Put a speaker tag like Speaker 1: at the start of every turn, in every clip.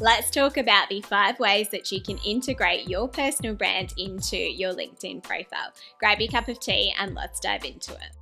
Speaker 1: Let's talk about the 5 ways that you can integrate your personal brand into your LinkedIn profile. Grab your cup of tea and let's dive into it.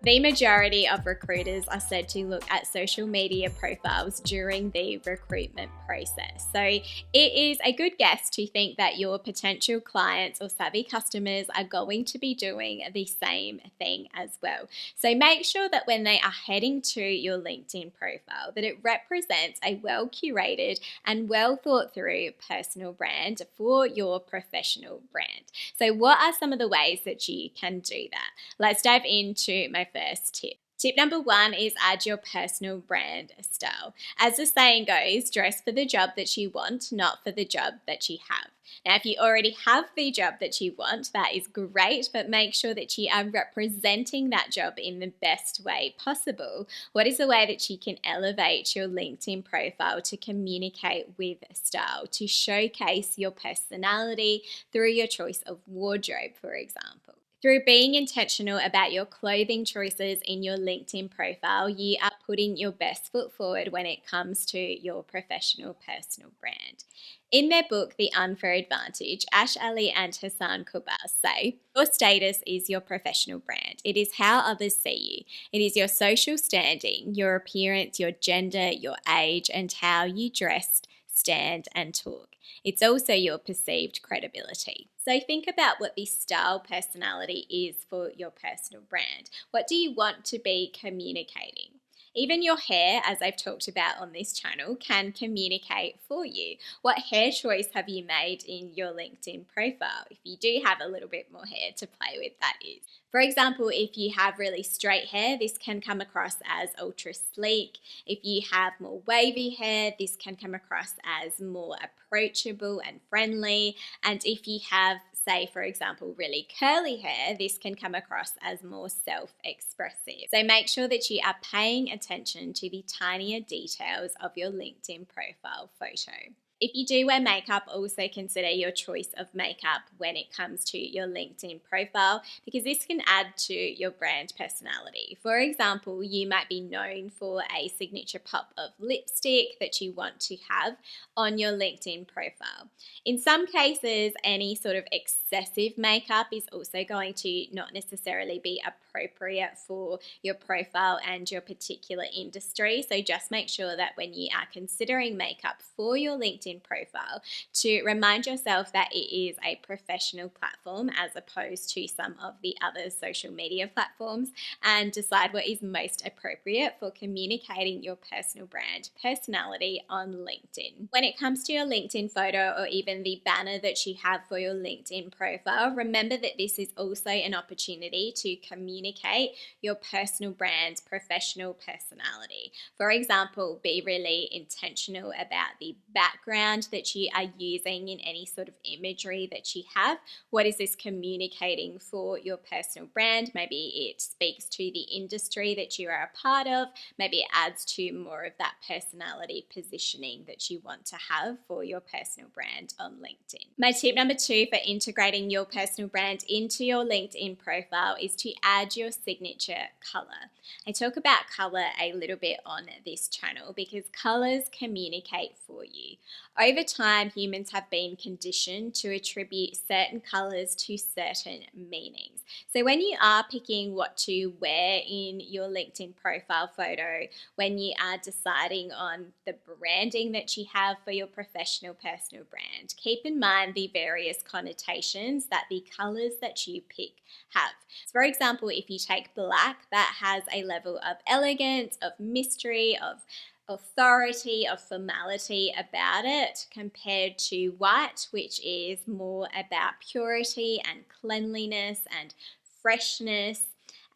Speaker 1: The majority of recruiters are said to look at social media profiles during the recruitment process. So it is a good guess to think that your potential clients or savvy customers are going to be doing the same thing as well. So make sure that when they are heading to your LinkedIn profile, that it represents a well curated and well thought through personal brand for your professional brand. So what are some of the ways that you can do that? Let's dive into my first tip. Tip number 1 is add your personal brand style. As the saying goes, dress for the job that you want, not for the job that you have. Now, if you already have the job that you want, that is great, but make sure that you are representing that job in the best way possible. What is the way that you can elevate your LinkedIn profile to communicate with style, to showcase your personality through your choice of wardrobe, for example? Through being intentional about your clothing choices in your LinkedIn profile, you are putting your best foot forward when it comes to your professional personal brand. In their book, The Unfair Advantage, Ash Ali and Hassan Kubar say, your status is your professional brand. It is how others see you. It is your social standing, your appearance, your gender, your age, and how you dress, stand, and talk. It's also your perceived credibility. So think about what the style personality is for your personal brand. What do you want to be communicating? Even your hair, as I've talked about on this channel, can communicate for you. What hair choice have you made in your LinkedIn profile? If you do have a little bit more hair to play with, that is. For example, if you have really straight hair, this can come across as ultra sleek. If you have more wavy hair, this can come across as more approachable and friendly. And if you have, say, for example, really curly hair, this can come across as more self-expressive. So make sure that you are paying attention to the tinier details of your LinkedIn profile photo. If you do wear makeup, also consider your choice of makeup when it comes to your LinkedIn profile, because this can add to your brand personality. For example, you might be known for a signature pop of lipstick that you want to have on your LinkedIn profile. In some cases, any sort of excessive makeup is also going to not necessarily be appropriate for your profile and your particular industry. So just make sure that when you are considering makeup for your LinkedIn profile, to remind yourself that it is a professional platform as opposed to some of the other social media platforms, and decide what is most appropriate for communicating your personal brand personality on LinkedIn. When it comes to your LinkedIn photo or even the banner that you have for your LinkedIn profile, remember that this is also an opportunity to communicate your personal brand's professional personality. For example, be really intentional about the background that you are using in any sort of imagery that you have. What is this communicating for your personal brand? Maybe it speaks to the industry that you are a part of. Maybe it adds to more of that personality positioning that you want to have for your personal brand on LinkedIn. My tip number 2 for integrating your personal brand into your LinkedIn profile is to add your signature color. I talk about color a little bit on this channel because colors communicate for you. Over time, humans have been conditioned to attribute certain colors to certain meanings. So when you are picking what to wear in your LinkedIn profile photo, when you are deciding on the branding that you have for your professional personal brand, keep in mind the various connotations that the colors that you pick have. So for example, if you take black, that has a level of elegance, of mystery, of authority, of formality about it, compared to white, which is more about purity and cleanliness and freshness.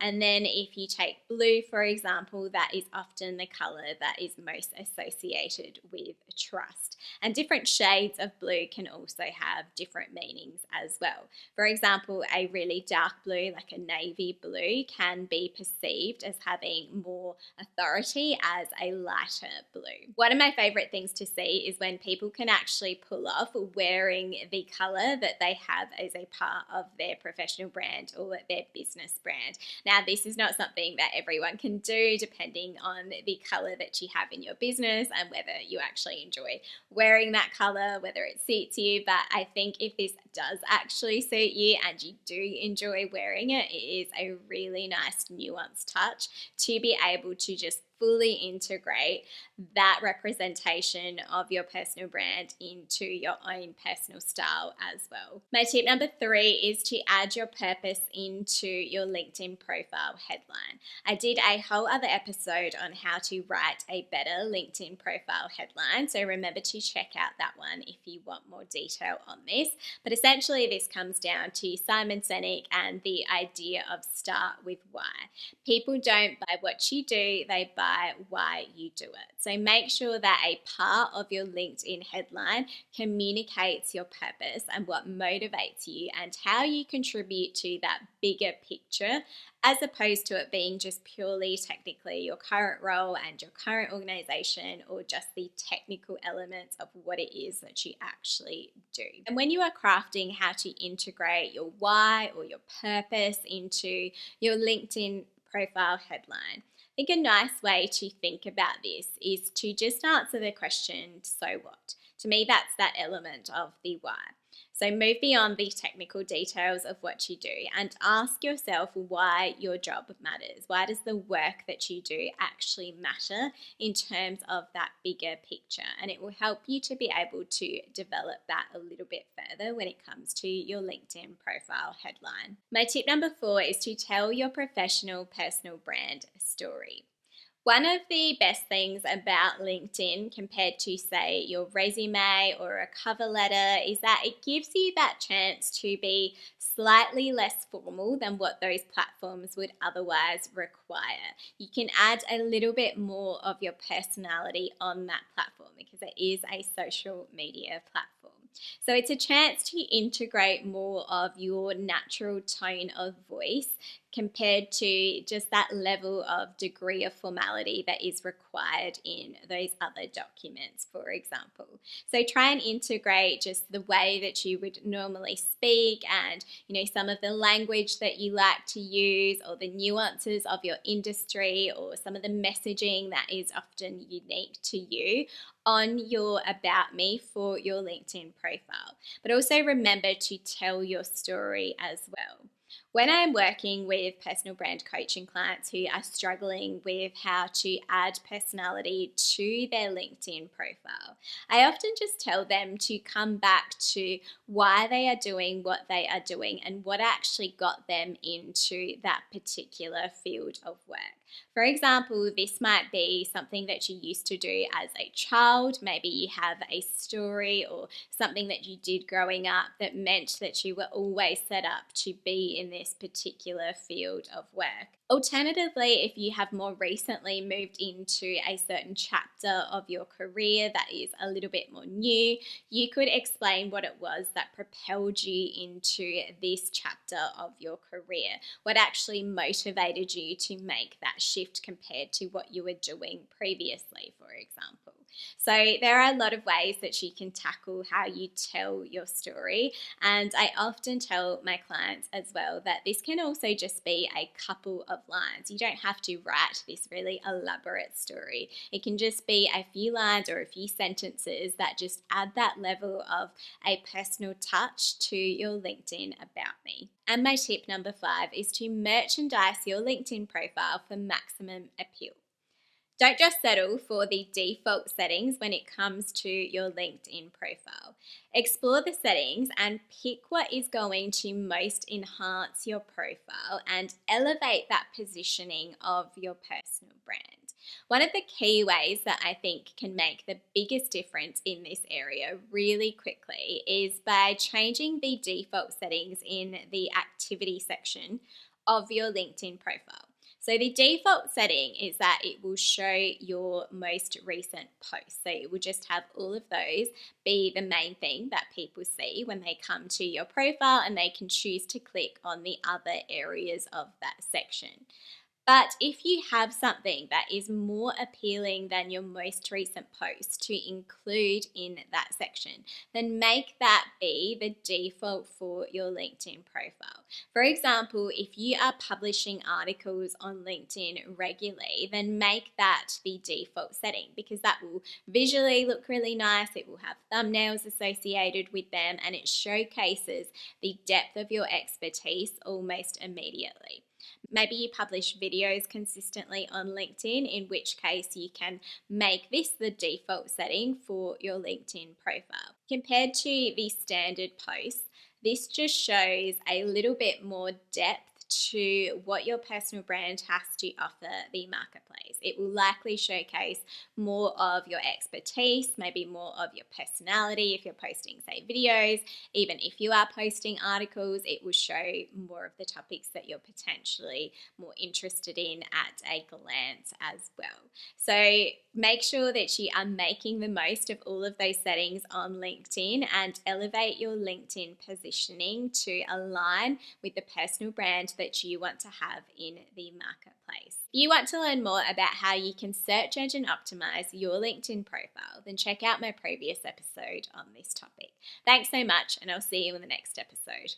Speaker 1: And then if you take blue, for example, that is often the color that is most associated with trust. And different shades of blue can also have different meanings as well. For example, a really dark blue, like a navy blue, can be perceived as having more authority as a lighter blue. One of my favorite things to see is when people can actually pull off wearing the color that they have as a part of their professional brand or their business brand. Now, this is not something that everyone can do, depending on the color that you have in your business and whether you actually enjoy wearing that color, whether it suits you. But I think if this does actually suit you and you do enjoy wearing it, it is a really nice nuanced touch to be able to just fully integrate that representation of your personal brand into your own personal style as well. My tip number 3 is to add your purpose into your LinkedIn profile headline. I did a whole other episode on how to write a better LinkedIn profile headline, so remember to check out that one if you want more detail on this. But essentially this comes down to Simon Sinek and the idea of start with why. People don't buy what you do, they buy why you do it. So make sure that a part of your LinkedIn headline communicates your purpose and what motivates you and how you contribute to that bigger picture, as opposed to it being just purely technically your current role and your current organization, or just the technical elements of what it is that you actually do. And when you are crafting how to integrate your why or your purpose into your LinkedIn profile headline, I think a nice way to think about this is to just answer the question, so what? To me, that's that element of the why. So move beyond the technical details of what you do and ask yourself why your job matters. Why does the work that you do actually matter in terms of that bigger picture? And it will help you to be able to develop that a little bit further when it comes to your LinkedIn profile headline. My tip number 4 is to tell your professional personal brand story. One of the best things about LinkedIn compared to, say, your resume or a cover letter is that it gives you that chance to be slightly less formal than what those platforms would otherwise require. You can add a little bit more of your personality on that platform because it is a social media platform. So it's a chance to integrate more of your natural tone of voice compared to just that level of degree of formality that is required in those other documents, for example. So try and integrate just the way that you would normally speak and, some of the language that you like to use, or the nuances of your industry, or some of the messaging that is often unique to you on your About Me for your LinkedIn profile. But also remember to tell your story as well. When I'm working with personal brand coaching clients who are struggling with how to add personality to their LinkedIn profile, I often just tell them to come back to why they are doing what they are doing and what actually got them into that particular field of work. For example, this might be something that you used to do as a child. Maybe you have a story or something that you did growing up that meant that you were always set up to be in this particular field of work. Alternatively, if you have more recently moved into a certain chapter of your career that is a little bit more new, you could explain what it was that propelled you into this chapter of your career, what actually motivated you to make that shift compared to what you were doing previously, for example. So there are a lot of ways that you can tackle how you tell your story, and I often tell my clients as well that this can also just be a couple of lines. You don't have to write this really elaborate story. It can just be a few lines or a few sentences that just add that level of a personal touch to your LinkedIn About Me. And my tip number 5 is to merchandise your LinkedIn profile for maximum appeal. Don't just settle for the default settings when it comes to your LinkedIn profile. Explore the settings and pick what is going to most enhance your profile and elevate that positioning of your personal brand. One of the key ways that I think can make the biggest difference in this area really quickly is by changing the default settings in the activity section of your LinkedIn profile. So the default setting is that it will show your most recent posts. So it will just have all of those be the main thing that people see when they come to your profile, and they can choose to click on the other areas of that section. But if you have something that is more appealing than your most recent post to include in that section, then make that be the default for your LinkedIn profile. For example, if you are publishing articles on LinkedIn regularly, then make that the default setting, because that will visually look really nice. It will have thumbnails associated with them, and it showcases the depth of your expertise almost immediately. Maybe you publish videos consistently on LinkedIn, in which case you can make this the default setting for your LinkedIn profile. Compared to the standard posts, this just shows a little bit more depth to what your personal brand has to offer the marketplace. It will likely showcase more of your expertise, maybe more of your personality if you're posting, say, videos. Even if you are posting articles, it will show more of the topics that you're potentially more interested in at a glance as well. So make sure that you are making the most of all of those settings on LinkedIn, and elevate your LinkedIn positioning to align with the personal brand that you want to have in the marketplace. If you want to learn more about how you can search engine optimize your LinkedIn profile, then check out my previous episode on this topic. Thanks so much, and I'll see you in the next episode.